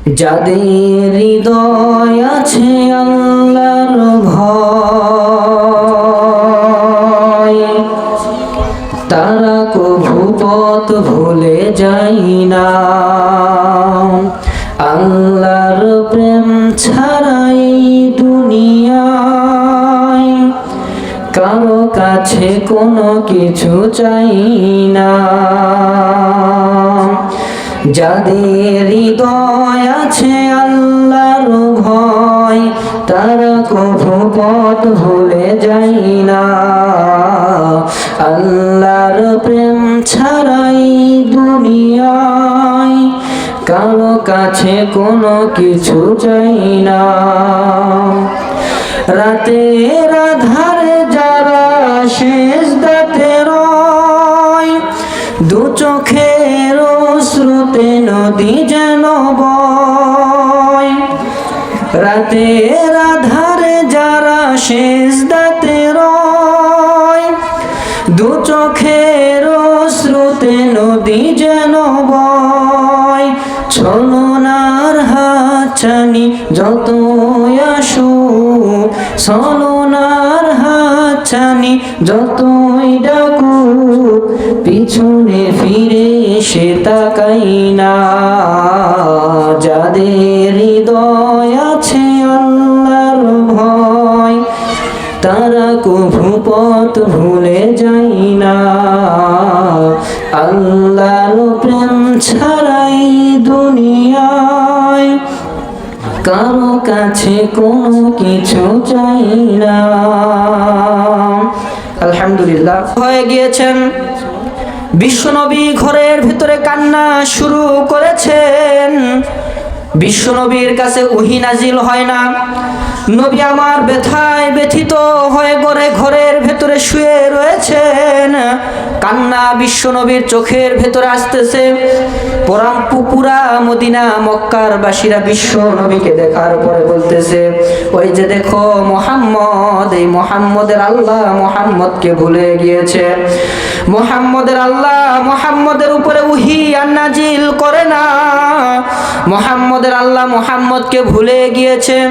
যাদের হৃদয় আছে আল্লাহর ভয়, তারা কভু পথ ভুলে যায় না। আল্লাহর প্রেম ছাড়াই দুনিয়ায় কারো কাছে কোনো কিছু চাই না। যাদের হৃদয় আছে আল্লাহর ভয়, তারা কভু পথ ভুলে যায় না। আল্লাহর প্রেম ছাড়াই দুনিয়ায় কারো কাছে কোনো কিছু চাই না। রাতের আধারে যারা সিজদাতে রয়, দু চোখের অশ্রুতে নদী যেন বয়। রাতের আধারে যারা সিজদাতে রয়, দু চোখের অশ্রুতে নদী যেন বয়। ছলনার হাতছানি যতই আসুক, ছলনার হাতছানি যতই ডাকুক, পিছনে ফিরে সে তাকাই না। যাদের হৃদয় আছে আল্লাহর ভয়, তারা কভু পথ ভুলে যায় না। আল্লাহর প্রেম ছাড়াই দুনিয়ায় কারো কাছে কোনো কিছু চাই না। আলহামদুলিল্লাহ। হয়ে গিয়েছেন বিশ্বনবী, ঘরের ভিতরে কান্না শুরু করেছেন। বিশ্বনবীর কাছে ওহী নাজিল হয় না। নবী আমার ব্যথায় ব্যথিত হয়ে ঘরের ভেতরে শুয়ে রয়েছেন। কান্না বিশ্বনবীর চোখের ভেতরে আসতেছে। পুরা মদিনা মক্কার বাসীরা বিশ্বনবীকে দেখার পরে বলতেছে, ওই যে দেখো মুহাম্মদ, এই মুহাম্মদের আল্লাহ মুহাম্মদকে ভুলে গিয়েছে। মুহাম্মদের আল্লাহ মুহাম্মদের উপরে ওহী আর নাজিল করে না। মুহাম্মদের আল্লাহ মুহাম্মদকে ভুলে গিয়েছে।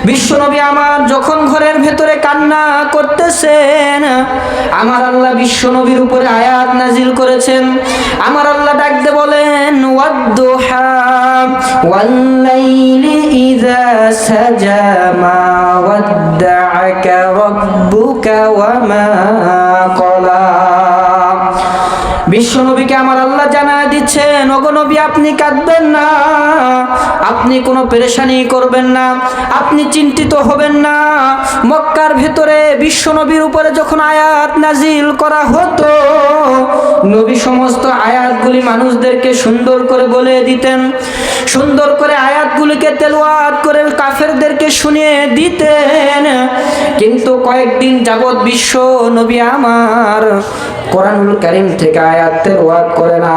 বিশ্বনবী আমার যখন ঘরের ভেতরে কান্না করতেছেন, আমার আল্লাহ বিশ্বনবীর উপরে আয়াত নাজিল করেছেন। আমার আল্লাহ ডাকতে বলেন, ওয়াদ-দুহা ওয়াল-লাইলি ইযা সাজা মা ওয়াদ্দাআকা রাব্বুকা ওয়া মা ক্বালা। বিশ্বনবীকে আমার আল্লাহ জানায় দিচ্ছেন, ওগো নবী আপনি কাঁদবেন না, আপনি কোনো পেরেশানি করবেন না, আপনি চিন্তিত হবেন না। মক্কার ভেতরে বিশ্বনবীর উপরে যখন আয়াত নাজিল করা হতো, নবী সমস্ত আয়াতগুলি মানুষদেরকে সুন্দর করে বলে দিতেন, সুন্দর করে আয়াতগুলিকে তেলাওয়াত করে কাফেরদেরকে শুনিয়ে দিতেন। কিন্তু কয়েকদিন যাবৎ বিশ্ব নবী আমার কোরআনুল কারীম থেকে আয়াত তেলাওয়াত করে না,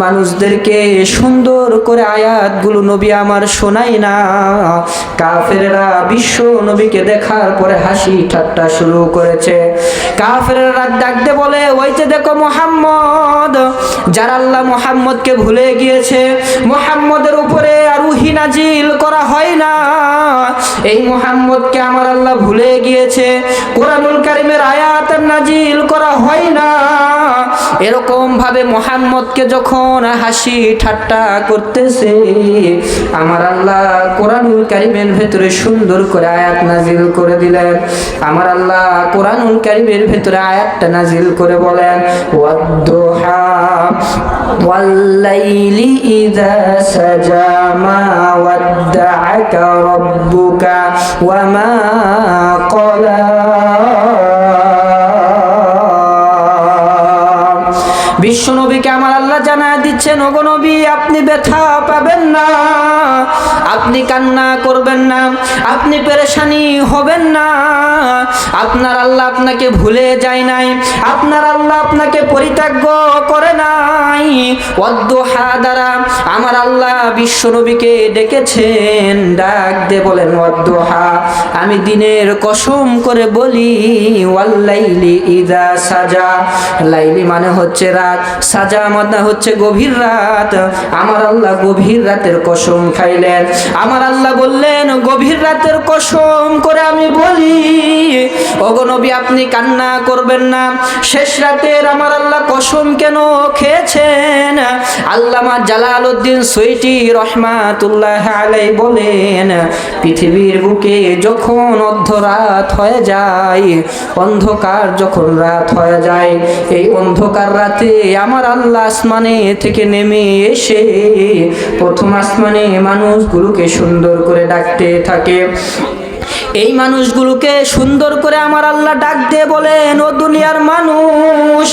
মানুষদেরকে সুন্দর করে আয়াতগুলো নবী আমার শোনায় না। কাফেররা বিশ্ব নবীকে দেখার পরে হাসি ঠাট্টা শুরু করেছে। কাফেররা ডাকতে বলে, ওই যে দেখো মুহাম্মদ, যার আল্লাহ মুহাম্মদকে ভুলে গিয়েছে, মুহাম্মদের উপরে আর ওহী নাজিল করা হয় না, এই মুহাম্মদকে আমার আল্লাহ ভুলে গিয়েছে, কোরআনুল কারীমের আয়াত নাজিল করা হয় না। এরকম ভাবে মুহাম্মদকে যখন হাসি ঠাট্টা করতেছে, আমার আল্লাহ কোরআনুল কারীমের ভেতরে সুন্দর করে আয়াত নাজিল করে দিলেন। আমার আল্লাহ কোরআনুল কারীমের ভেতরে আয়াতটা নাজিল করে বলেন, ওয়াদ-দুহা ওয়াল-লাইলি ইযা সাজা মা ওয়াদ্দাআকা রাব্বুকা ওয়া মা ক্বালা। বিশ্বনবীকে আমার আল্লাহ জানায় দিচ্ছেন, ওগো নবী আপনি ব্যথা পাবেন না, আপনি কান্না করবেন না, আপনি পেরেশানি হবেন না। আপনার আল্লাহ আপনাকে ভুলে যায় নাই, আপনার আল্লাহ আপনাকে পরিত্যাগ করে নাই। ওয়াদ্দুহা দ্বারা আমার আল্লাহ বিশ্ব নবীকে ডেকেছেন, ডাক দিয়ে বলেন ওয়াদ্দুহা, আমি দিনের কসম করে বলি, ওয়াল্লাইলি ইযা সাজা, লাইলি মানে হচ্ছে রাত, সাজা মানে হচ্ছে গভীর রাত। আমার আল্লাহ গভীর রাতের কসম খাইলেন। আমার আল্লাহ বললেন গভীর রাতের কসম করে আমি বলি, ওগো নবী আপনি কান্না করবেন না। শেষ রাতের আমার আল্লাহ কসম কেন খেয়েছেন? আল্লামা জালালউদ্দিন সুয়ুতী রহমাতুল্লাহ আলাইহি বলেন, পৃথিবীর বুকে যখন অর্ধরাত হয়ে যায়, অন্ধকার যখন রাত হয়ে যায়, এই অন্ধকার রাতে আমার আল্লাহ আসমানে থেকে নেমে এসে প্রথম আসমানে মানুষগুলোকে সুন্দর করে ডাকতে থাকে। এই মানুষগুলোকে সুন্দর করে আমার আল্লাহ ডাক দিয়ে বলেন, ও দুনিয়ার মানুষ,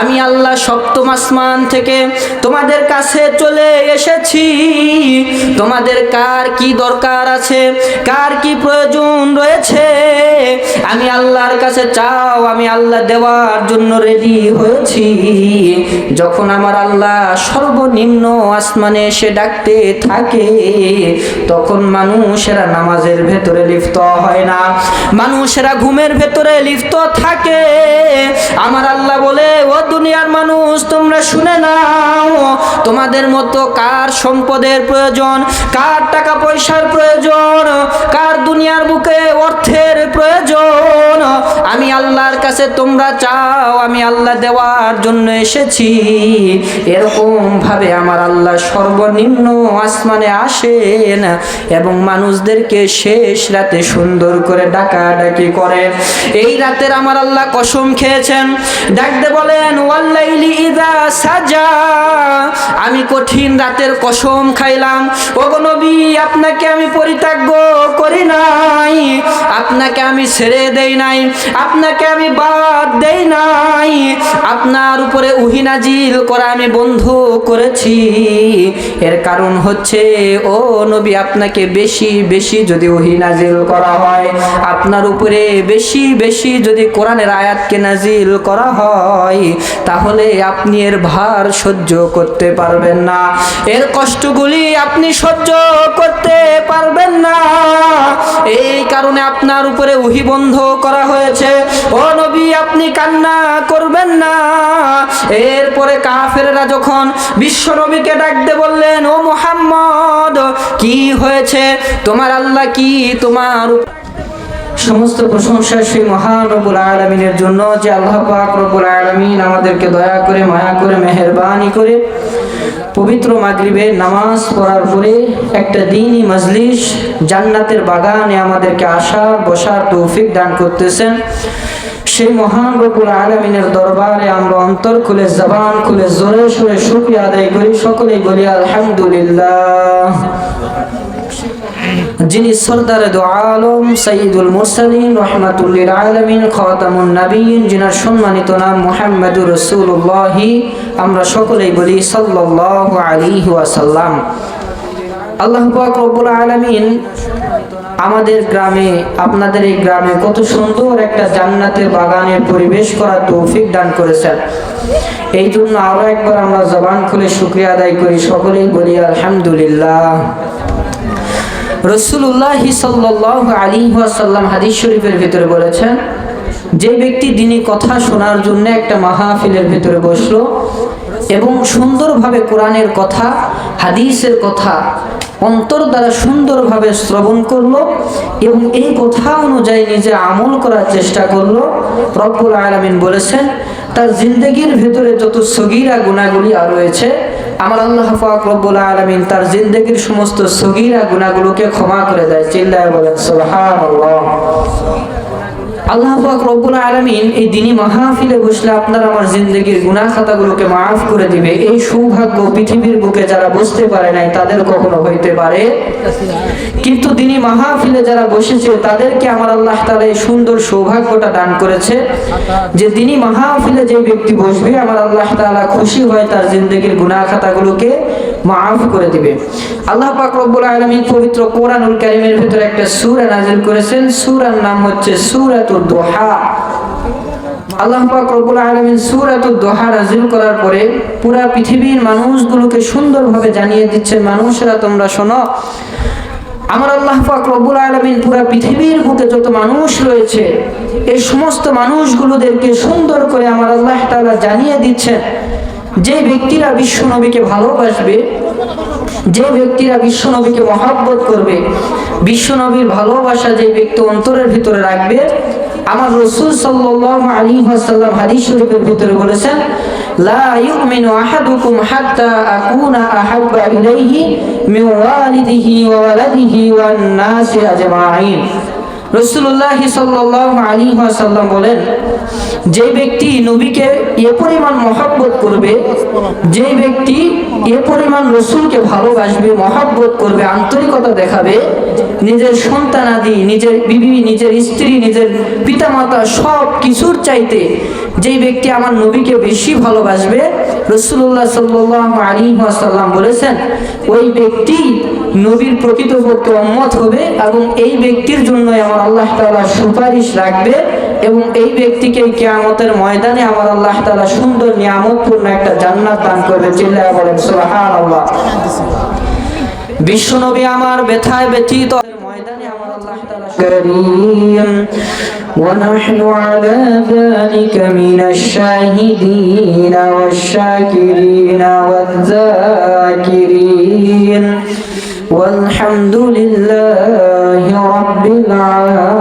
আমি আল্লাহ সপ্তম আসমান থেকে তোমাদের কাছে চলে এসেছি। তোমাদের কার কি দরকার আছে, কার কি প্রয়োজন রয়েছে, আমি আল্লাহর কাছে চাও, আমি আল্লাহ দেওয়ার জন্য রেডি হয়েছি। যখন আমার আল্লাহ সর্বনিম্ন আসমানে এসে ডাকতে থাকে, তখন মানুষেরা নামাজের ভেতরে লিপ্ত হয় না, মানুষেরা ঘুমের ভেতরে লিপ্ত থাকে। আমার আল্লাহ বলে, ও দুনিয়ার মানুষ তোমরা শুনে নাও, তোমাদের মতো কার সম্পদের প্রয়োজন, কার টাকা পয়সার প্রয়োজন, কার দুনিয়ার বুকে অর্থের প্রয়োজন, আমি আল্লাহর কাছে তোমরা চাও, আমি আল্লাহ দেওয়ার জন্য এসেছি। এরকম ভাবে আমার আল্লাহ সর্বনিম্ন আসমানে আসেন এবং মানুষদেরকে শেষ রাতে সুন্দর করে ডাকাডাকি করেন। এই রাতের আমার আল্লাহ কসম খেয়েছেন, ডাকতে বলেন ওয়াল্লাইলি ইযা সাজা, আমি কঠিন রাতের কসম খাইলাম। ওগো নবী আপনাকে আমি পরিত্যাগ করি নাই, আপনাকে আমি ছেড়ে দেই নাই, আপনাকে আমি বাদ দেই নাই, আপনার উপরে ওহী নাজিল করা আমি বন্ধ করেছি। এর কারণ হচ্ছে, ও নবী আপনাকে বেশি বেশি যদি ওহী নাজিল করা হয়, আপনার উপরে বেশি বেশি যদি কোরআনের আয়াতকে নাজিল করা হয়, তাহলে আপনি এর ভার সহ্য করতে পারবেন না, এর কষ্টগুলি আপনি সহ্য করতে পারবেন না। এই কারণে আপনার উপরে ওহী বন্ধ করা হয়েছে। ও নবী আপনি কান্না করবেন না। এরপরে কাফেররা যখন বিশ্ব নবীকে ডাকতে বললেন, ও মুহাম্মদ কি হয়েছে, তোমার আল্লাহ কি তোমার। সমস্ত প্রশংসা সেই মহান রব্বুল আলামিনের জন্য, যে আল্লাহ পাক রব্বুল আলামিন আমাদেরকে দয়া করে মায়া করে মেহেরবানি করে পবিত্র মাগরিবের নামাজ পড়ার পরে একটা দ্বীনি মজলিস জান্নাতের বাগানে আমাদেরকে আসার বসার তৌফিক দান করতেছেন। সেই মহান রব্বুল আলামিনের দরবারে আমরা অন্তর খুলে জবান খুলে জোরে সোরে শুকরিয়া আদায় করি। সকলেই বলি আলহামদুলিল্লাহ। যিনি সরদারে দু আলম সাইয়্যিদুল মুরসালিন রাহমাতুল লিল আলামিন খাতামুন নবিয়্যিন, যিনার সম্মানিত নাম মুহাম্মদুর রাসূলুল্লাহ, আমরা সকলেই বলি সাল্লাল্লাহু আলাইহি ওয়াসাল্লাম। আল্লাহ পাক রব্বুল আলামিন আমাদের গ্রামে, আপনাদের এই গ্রামে কত সুন্দর একটা জান্নাতের বাগানের পরিবেশ করার তৌফিক দান করেছেন। এই জন্য আরো একবার আমরা জবান খুলে শুকরিয়া আদায় করি, সকলেই বলি আলহামদুলিল্লাহ। রাসূলুল্লাহ সাল্লাল্লাহু আলাইহি ওয়াসাল্লাম হাদিস শরীফের ভিতরে বলেছেন, যে ব্যক্তি দ্বীনি কথা শোনার জন্য একটা মাহফিলের ভিতরে বসলো এবং সুন্দরভাবে কোরআনের কথা হাদিসের কথা অন্তর দ্বারা সুন্দরভাবে শ্রবণ করলো এবং এই কথা অনুযায়ী নিজে আমল করার চেষ্টা করলো, রব্বুল আলামিন বলেছেন তার জিন্দেগির ভিতরে যত সগীরা গুনাহগুলি রয়েছে, আমার আল্লাহ পাক রব্বুল আলামিন তার জিন্দেগির সমস্ত সগীরা গুনাহগুলোকে ক্ষমা করে দেয়। চিল্লায়ে বলেন সুবহানাল্লাহ। আল্লাহ পাক রব্বুল আলামিন এই দ্বীনি মাহফিলে বসলে আপনার আমার জিন্দেগির গুনাহ খাতাগুলোকে মাফ করে দিবে। এই সৌভাগ্য পৃথিবীর বুকে যারা বসতে পারে নাই তাদের কখনো হইতে পারে, কিন্তু দ্বীনি মাহফিলে যারা বসেছে তাদেরকে আমার আল্লাহ তাআলা এই সুন্দর সৌভাগ্যটা দান করেছে যে দ্বীনি মাহফিলে যে ব্যক্তি বসবে আমার আল্লাহ তাআলা খুশি হয় তার জিন্দেগির গুনাহ খাতাগুলোকে মাফ করে দিবে। আল্লাহ পাক রব্বুল আলামিন পবিত্র কোরআনুল কারীমের ভিতরে একটা সূরা নাযিল করেছেন, সূরার নাম হচ্ছে সূরাতুদ দুহা। আল্লাহ পাক রব্বুল আলামিন সূরাতুদ দুহা নাযিল করার পরে পুরা পৃথিবীর মানুষগুলোকে সুন্দরভাবে জানিয়ে দিচ্ছেন, মানুষরা তোমরা শোনো, আমার আল্লাহ পাক রব্বুল আলামিন পুরা পৃথিবীর বুকে যত মানুষ রয়েছে এই সমস্ত মানুষগুলোদেরকে সুন্দর করে আমার আল্লাহ তাআলা জানিয়ে দিচ্ছেন, যে ব্যক্তিরা বিশ্ব নবীকে ভালোবাসবে, যে ব্যক্তিরা বিশ্ব নবীকে মহব্বত করবে, বিশ্ব নবীর ভালোবাসা যে ব্যক্তি অন্তরের ভিতরে রাখবে, আমার রাসূল সাল্লাল্লাহু আলাইহি ওয়াসাল্লাম হাদিস শরীফের ভিতরে বলেছেন, লা ইউমিনু আহাদুকুম হাত্তা আকুনা আহাব্বা ইলাইহি মিন ওয়ালিদিহি ওয়া ওয়ালাদিহি ওয়ান নাসি আজমাইন। রাসূলুল্লাহ সাল্লাল্লাহু আলাইহি ওয়াসাল্লাম বলেন, যে ব্যক্তি নবীকে এ পরিমাণ মহব্বত করবে, যে ব্যক্তি এ পরিমাণ রাসূলকে ভালোবাসবে, মহব্বত করবে, আন্তরিকতা দেখাবে, নিজের সন্তানাদি, নিজের বিবি, নিজের স্ত্রী, নিজের পিতামাতা সব কিছুর চাইতে যেই ব্যক্তি আমার নবীকে বেশি ভালোবাসবে, রাসূলুল্লাহ সাল্লাল্লাহু আলাইহি ওয়াসাল্লাম বলেছেন ওই ব্যক্তি নবীর প্রকৃতপক্ষে উম্মত হবে এবং এই ব্যক্তির জন্যই আমার আল্লাহ তাআলা সুপারিশ রাখবে এবং এই ব্যক্তিকে কিয়ামতের ময়দানে আমার আল্লাহ তাআলা সুন্দর নিয়ামতপূর্ণ একটা জান্নাত দান করবে। চিল্লায়া বলেন সুবহানাল্লাহ। বিশ্বনবী আমার ব্যথায় ব্যথিত ময়দানে আমার আল্লাহ তাআলা করিম ونحن على ذلك من الشاهدين والشاكرين والذاكرين والحمد لله رب العالمين।